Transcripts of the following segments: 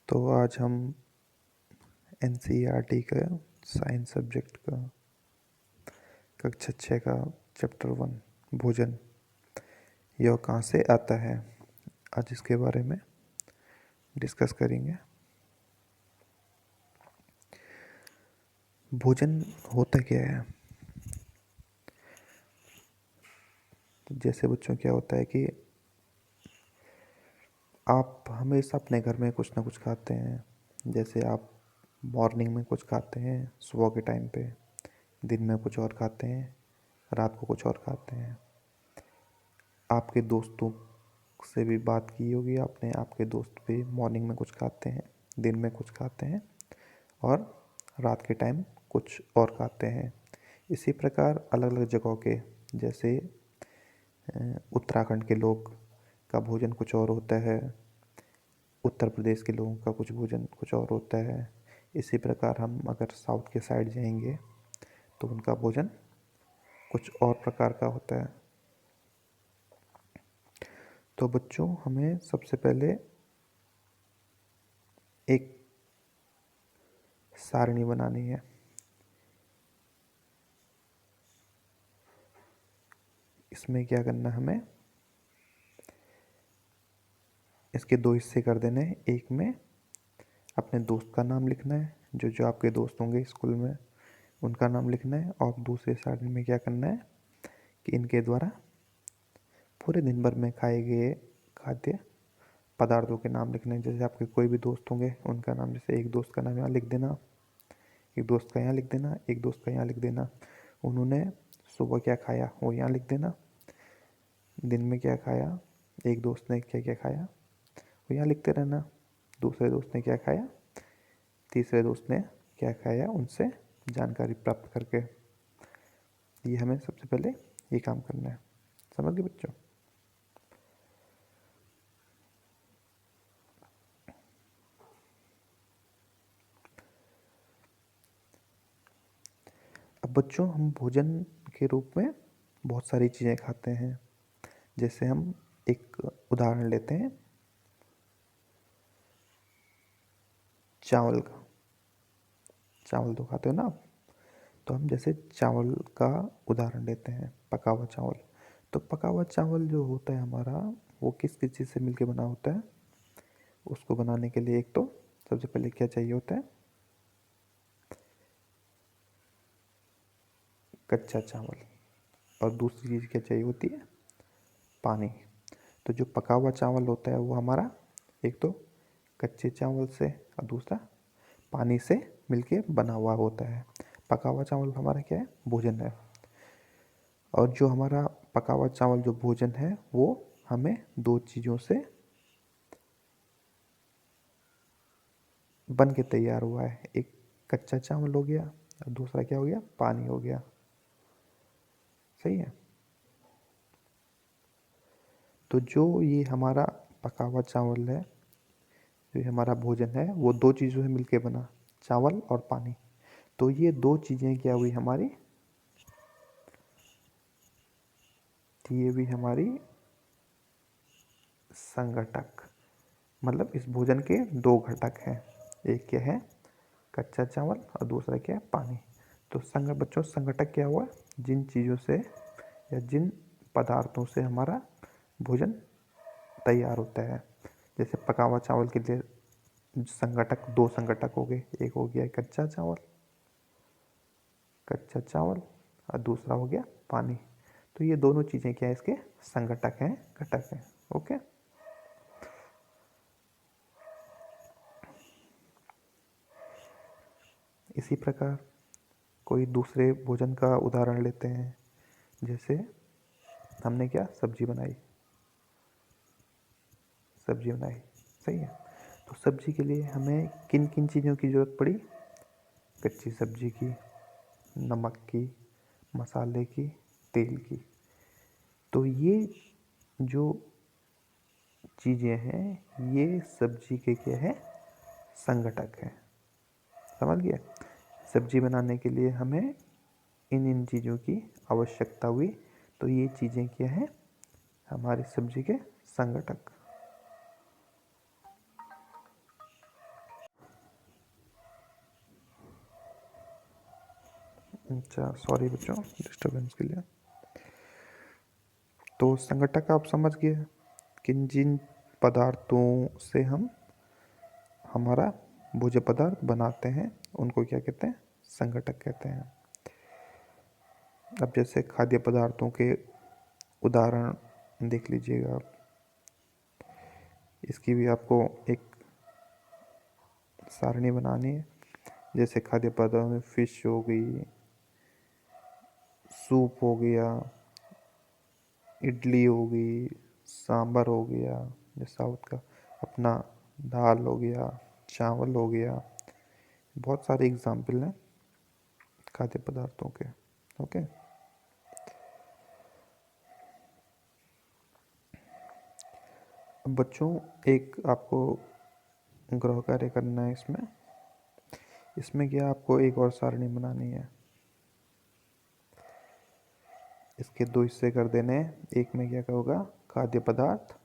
तो आज हम एनसीईआरटी का साइंस सब्जेक्ट का कक्षा 6 का चैप्टर 1 भोजन यह कहाँ से आता है, आज इसके बारे में डिस्कस करेंगे। भोजन होता क्या है? तो जैसे बच्चों क्या होता है कि आप हमेशा अपने घर में कुछ ना कुछ खाते हैं। जैसे आप मॉर्निंग में कुछ खाते हैं, सुबह के टाइम पे, दिन में कुछ और खाते हैं, रात को कुछ और खाते हैं। आपके दोस्तों से भी बात की होगी आपने, आपके दोस्त भी मॉर्निंग में कुछ खाते हैं, दिन में कुछ खाते हैं और रात के टाइम कुछ और खाते हैं। इसी प्रकार अलग अलग जगहों के, जैसे उत्तराखंड के लोग का भोजन कुछ और होता है, उत्तर प्रदेश के लोगों का कुछ भोजन कुछ और होता है। इसी प्रकार हम अगर साउथ के साइड जाएंगे तो उनका भोजन कुछ और प्रकार का होता है। तो बच्चों, हमें सबसे पहले एक सारणी बनानी है। इसमें क्या करना है, हमें इसके दो हिस्से कर देने हैं। एक में अपने दोस्त का नाम लिखना है, जो जो आपके दोस्त होंगे स्कूल में उनका नाम लिखना है, और दूसरे सारणी में क्या करना है कि इनके द्वारा पूरे दिन भर में खाए गए खाद्य पदार्थों के नाम लिखने हैं। जैसे आपके कोई भी दोस्त होंगे उनका नाम, जैसे एक दोस्त का नाम यहाँ लिख देना, एक दोस्त का यहाँ लिख देना, एक दोस्त का यहाँ लिख देना। उन्होंने सुबह क्या खाया वो यहाँ लिख देना, दिन में क्या खाया, एक दोस्त ने क्या क्या खाया वो यहाँ लिखते रहना, दूसरे दोस्त ने क्या खाया, तीसरे दोस्त ने क्या खाया, उनसे जानकारी प्राप्त करके। ये हमें सबसे पहले ये काम करना है। समझ गए बच्चों? अब बच्चों, हम भोजन के रूप में बहुत सारी चीज़ें खाते हैं। जैसे हम एक उदाहरण लेते हैं चावल का। चावल तो खाते हो ना आप? तो हम जैसे चावल का उदाहरण लेते हैं, पका हुआ चावल। तो पका हुआ चावल जो होता है हमारा, वो किस किस चीज़ से मिलके बना होता है? उसको बनाने के लिए एक तो सबसे पहले क्या चाहिए होता है? कच्चा चावल। और दूसरी चीज़ क्या चाहिए होती है? पानी। तो जो पका हुआ चावल होता है वो हमारा एक तो कच्चे चावल से और दूसरा पानी से मिलके बना हुआ होता है। पका हुआ चावल हमारा क्या है? भोजन है। और जो हमारा पका हुआ चावल जो भोजन है वो हमें दो चीज़ों से बन के तैयार हुआ है। एक कच्चा चावल हो गया और दूसरा क्या हो गया? पानी हो गया। सही है। तो जो ये हमारा पका हुआ चावल है, जो हमारा भोजन है, वो दो चीज़ों से मिलके बना, चावल और पानी। तो ये दो चीज़ें क्या हुई हमारी? ये भी हमारी संघटक, मतलब इस भोजन के दो घटक हैं। एक क्या है? कच्चा चावल, और दूसरा क्या है? पानी। तो बच्चों, संघटक क्या हुआ? जिन चीज़ों से या जिन पदार्थों से हमारा भोजन तैयार होता है। जैसे पका हुआ चावल के लिए संघटक, दो संघटक हो गए। एक हो गया कच्चा चावल, कच्चा चावल, और दूसरा हो गया पानी। तो ये दोनों चीज़ें क्या है? इसके संघटक हैं, घटक हैं। ओके। इसी प्रकार कोई दूसरे भोजन का उदाहरण लेते हैं। जैसे हमने क्या सब्जी बनाई, सब्जी बनाई। सही है। तो सब्जी के लिए हमें किन किन चीज़ों की ज़रूरत पड़ी? कच्ची सब्जी की, नमक की, मसाले की, तेल की। तो ये जो चीज़ें हैं ये सब्जी के क्या है? संघटक हैं। समझ गया? सब्जी बनाने के लिए हमें इन इन चीज़ों की आवश्यकता हुई। तो ये चीज़ें क्या हैं? हमारी सब्जी के संघटक। अच्छा, सॉरी बच्चों डिस्टरबेंस के लिए। तो संगठक आप समझ गए, किन जिन पदार्थों से हम हमारा भोज्य पदार्थ बनाते हैं उनको क्या कहते हैं, संगठक कहते हैं। अब जैसे खाद्य पदार्थों के उदाहरण देख लीजिएगा आप, इसकी भी आपको एक सारणी बनानी है। जैसे खाद्य पदार्थों में फिश हो गई, सूप हो गया, इडली हो गई, सांभर हो गया जो साउथ का, अपना दाल हो गया, चावल हो गया। बहुत सारे एग्जाम्पल हैं खाद्य पदार्थों के। ओके, अब बच्चों एक आपको गृह कार्य करना है इसमें। इसमें क्या आपको एक और सारणी बनानी है। इसके दो हिस्से कर देने हैं। एक में क्या होगा, खाद्य पदार्थ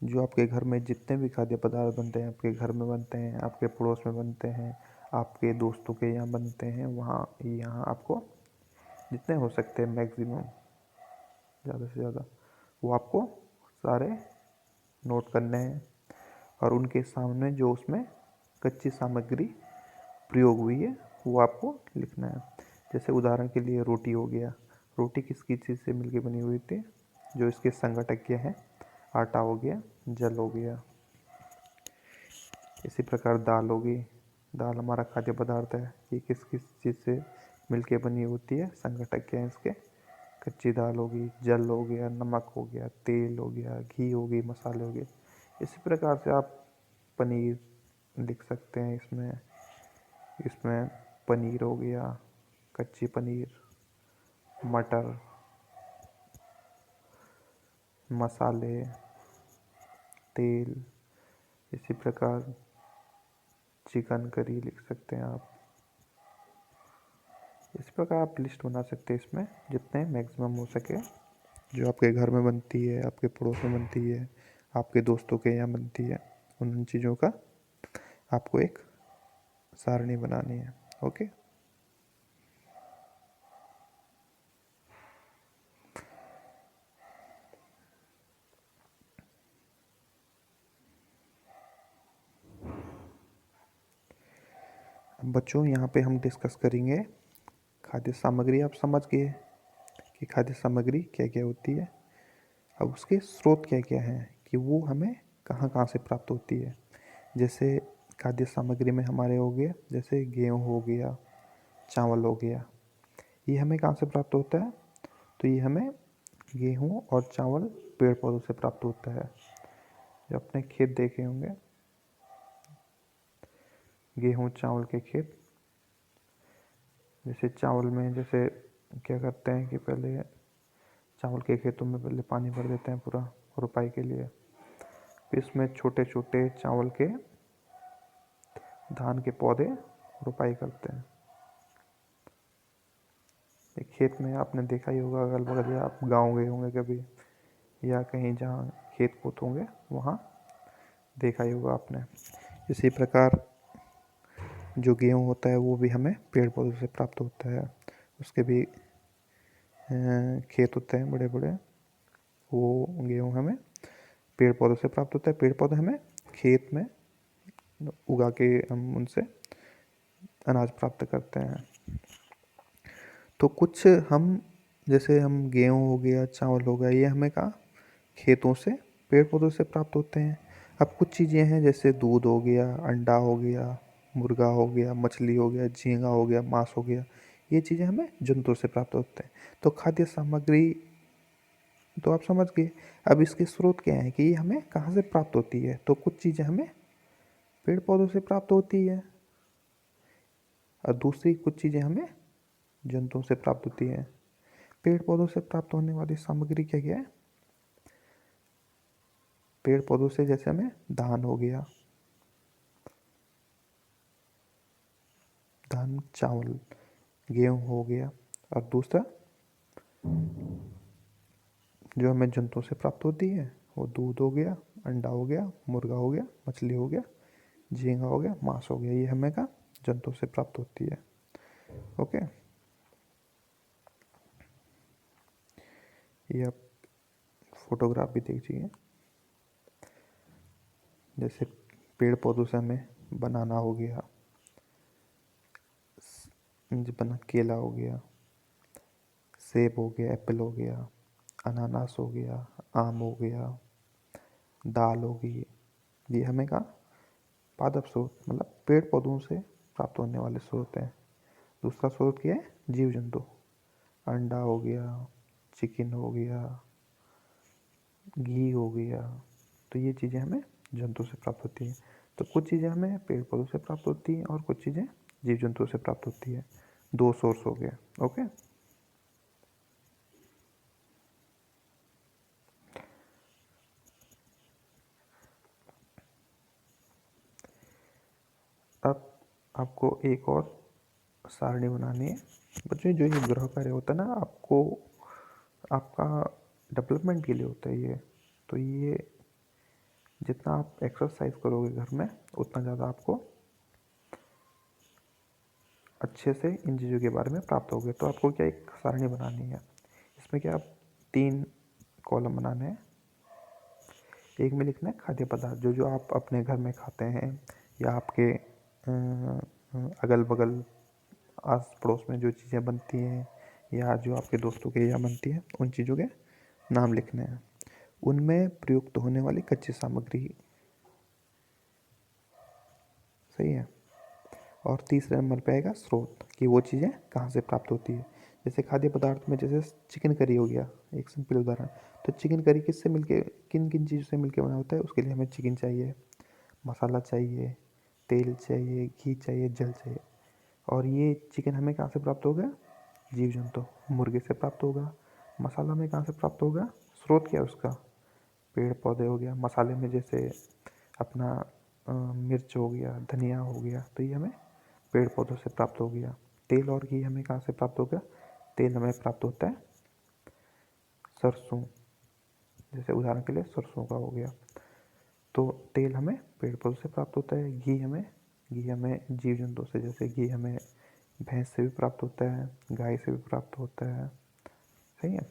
जो आपके घर में जितने भी खाद्य पदार्थ बनते हैं, आपके घर में बनते हैं, आपके पड़ोस में बनते हैं, आपके दोस्तों के यहाँ बनते हैं, वहाँ यहाँ आपको जितने हो सकते हैं मैक्सिमम, ज़्यादा से ज़्यादा, वो आपको सारे नोट करने हैं। और उनके सामने जो उसमें कच्ची सामग्री प्रयोग हुई है वो आपको लिखना है। जैसे उदाहरण के लिए रोटी हो गया, रोटी किस किस चीज़ से मिलकर बनी हुई थी, जो इसके संगठक क्या है, आटा हो गया, जल हो गया। इसी प्रकार दाल होगी, दाल हमारा खाद्य पदार्थ है, ये किस किस चीज़ से मिलके बनी होती है, संगठक क्या है इसके, कच्ची दाल होगी, जल हो गया, नमक हो गया, तेल हो गया, घी हो गई, मसाले हो गए। इसी प्रकार से आप पनीर लिख सकते हैं इसमें। इसमें पनीर हो गया, कच्ची पनीर, मटर, मसाले, तेल। इसी प्रकार चिकन करी लिख सकते हैं आप। इस प्रकार आप लिस्ट बना सकते हैं इसमें, जितने मैक्सिमम हो सके, जो आपके घर में बनती है, आपके पड़ोस में बनती है, आपके दोस्तों के यहाँ बनती है, उन चीज़ों का आपको एक सारणी बनानी है। ओके, अब बच्चों यहाँ पे हम डिस्कस करेंगे खाद्य सामग्री। आप समझ गए कि खाद्य सामग्री क्या क्या होती है। अब उसके स्रोत क्या क्या हैं, कि वो हमें कहाँ कहाँ से प्राप्त होती है। जैसे खाद्य सामग्री में हमारे हो गया, जैसे गेहूँ हो गया, चावल हो गया, ये हमें कहाँ से प्राप्त होता है, तो ये हमें गेहूँ और चावल पेड़ पौधों से प्राप्त होता है। जो अपने खेत देखे होंगे, गेहूँ चावल के खेत, जैसे चावल में जैसे क्या करते हैं कि पहले चावल के खेतों में पहले पानी भर देते हैं पूरा रोपाई के लिए, फिर इसमें छोटे छोटे चावल के धान के पौधे रोपाई करते हैं। एक खेत में आपने देखा ही होगा, अगल बगल, या आप गाँव गए होंगे कभी, या कहीं जहाँ खेत खूत होंगे वहाँ देखा ही होगा आपने। इसी प्रकार जो गेहूँ होता है वो भी हमें पेड़ पौधों से प्राप्त होता है। उसके भी खेत होते हैं बड़े बड़े, वो गेहूँ हमें पेड़ पौधों से प्राप्त होता है। पेड़ पौधे हमें खेत में उगा के हम उनसे अनाज प्राप्त करते हैं। तो कुछ हम, जैसे हम गेहूँ हो गया, चावल हो गया, ये हमें कहाँ, खेतों से, पेड़ पौधों से प्राप्त होते हैं। अब कुछ चीज़ें हैं जैसे दूध हो गया, अंडा हो गया, मुर्गा हो गया, मछली हो गया, झींगा हो गया, मांस हो गया, ये चीज़ें हमें जंतुओं से प्राप्त होते हैं। तो खाद्य सामग्री तो आप समझ गए। अब इसके स्रोत क्या है, कि ये हमें कहाँ से प्राप्त होती है, तो कुछ चीज़ें हमें पेड़ पौधों से प्राप्त होती है, और दूसरी कुछ चीज़ें हमें जंतुओं से प्राप्त होती है। पेड़ पौधों से प्राप्त होने वाली सामग्री क्या क्या है, पेड़ पौधों से जैसे हमें धान हो गया, धान, चावल, गेहूँ हो गया, और दूसरा जो हमें जंतुओं से प्राप्त होती है वो दूध हो गया, अंडा हो गया, मुर्गा हो गया, मछली हो गया, झींगा हो गया, मांस हो गया, ये हमें का जंतुओं से प्राप्त होती है। ओके, ये आप फोटोग्राफ भी देखिए। जैसे पेड़ पौधों से हमें बनाना हो गया, बना केला हो गया, सेब हो गया, एप्पल हो गया, अनानास हो गया, आम हो गया, दाल हो गई। ये हमें कहाँ पादप स्रोत मतलब पेड़ पौधों से प्राप्त होने वाले स्रोत हैं। दूसरा स्रोत क्या है? जीव जंतु। अंडा हो गया, चिकन हो गया, घी हो गया। तो ये चीज़ें हमें जंतु से प्राप्त होती हैं। तो कुछ चीज़ें हमें पेड़ पौधों से प्राप्त होती हैं और कुछ चीज़ें जीव जंतु से प्राप्त होती है। दो सोर्स हो गए। ओके। अब आपको एक और सारणी बनानी है। बच्चों जो ये गृह कार्य होता है ना, आपको आपका डेवलपमेंट के लिए होता है ये। तो ये जितना आप एक्सरसाइज करोगे घर में उतना ज़्यादा आपको अच्छे से इन चीज़ों के बारे में प्राप्त होगे। तो आपको क्या एक सारणी बनानी है। इसमें क्या आप 3 कॉलम बनाने हैं। एक में लिखना है खाद्य पदार्थ, जो जो आप अपने घर में खाते हैं या आपके अगल बगल आस पड़ोस में जो चीज़ें बनती हैं या जो आपके दोस्तों के यहाँ बनती हैं, उन चीज़ों के नाम लिखने हैं। उनमें प्रयुक्त होने वाली कच्ची सामग्री। सही है। और तीसरे नंबर पे आएगा स्रोत, कि वो चीज़ें कहाँ से प्राप्त होती है। जैसे खाद्य पदार्थ में जैसे चिकन करी हो गया, एक सिंपल उदाहरण। तो चिकन करी किससे मिलके, किन किन चीज़ों से मिलके बना होता है? उसके लिए हमें चिकन चाहिए, मसाला चाहिए, तेल चाहिए, घी चाहिए, जल चाहिए। और ये चिकन हमें कहाँ से प्राप्त होगा? जीव जंतु, मुर्गे से प्राप्त होगा। मसाला में कहाँ से प्राप्त होगा? स्रोत क्या है उसका? पेड़ पौधे हो गया। मसाले में जैसे अपना मिर्च हो गया, धनिया हो गया, तो ये हमें पेड़ पौधों से प्राप्त हो गया। तेल और घी हमें कहाँ से प्राप्त होगा? तेल हमें प्राप्त होता है सरसों, जैसे उदाहरण के लिए सरसों का हो गया। तो तेल हमें पेड़ पौधों से प्राप्त होता है। घी हमें जीव जंतु से, जैसे घी हमें भैंस से भी प्राप्त होता है, गाय से भी प्राप्त होता है। सही है।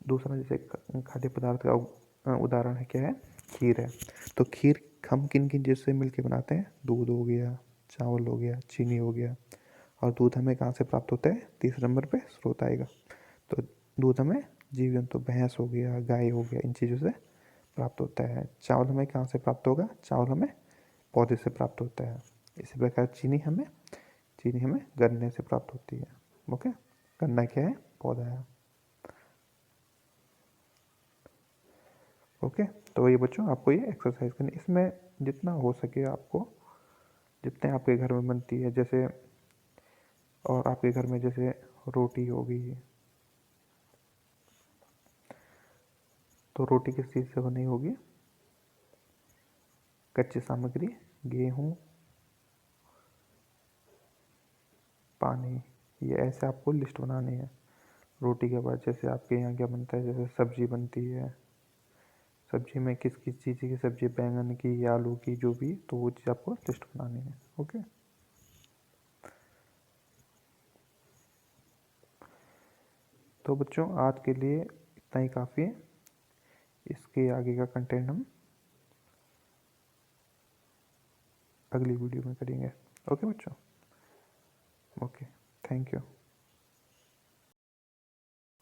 दूसरा जैसे खाद्य पदार्थ का उदाहरण है, क्या है? खीर है। तो खीर हम किन किन चीज़ से मिलके बनाते हैं? दूध हो गया, चावल हो गया, चीनी हो गया। और दूध हमें कहाँ से प्राप्त होता है? तीसरे नंबर पे स्रोत आएगा। तो दूध हमें जीव जंतु, भैंस हो गया, गाय हो गया, इन चीज़ों से प्राप्त होता है। चावल हमें कहाँ से प्राप्त होगा? चावल हमें पौधे से प्राप्त होता है। इसी प्रकार चीनी हमें गन्ने से प्राप्त होती है। ओके। गन्ना क्या है? पौधा है। ओके। तो ये बच्चों आपको ये एक्सरसाइज करनी, इसमें जितना हो सके आपको, जितने आपके घर में बनती है, जैसे और आपके घर में जैसे रोटी होगी, तो रोटी किस चीज़ से बनी होगी? कच्ची सामग्री, गेहूँ, पानी। ये ऐसे आपको लिस्ट बनानी है। रोटी के बाद जैसे आपके यहाँ क्या बनता है, जैसे सब्जी बनती है, सब्जी में किस किस चीज़ की सब्जी, बैंगन की या आलू की, जो भी, तो वो चीज़ आपको लिस्ट बनानी है। ओके। तो बच्चों आज के लिए इतना ही काफ़ी है। इसके आगे का कंटेंट हम अगली वीडियो में करेंगे। ओके बच्चों। ओके। Thank you.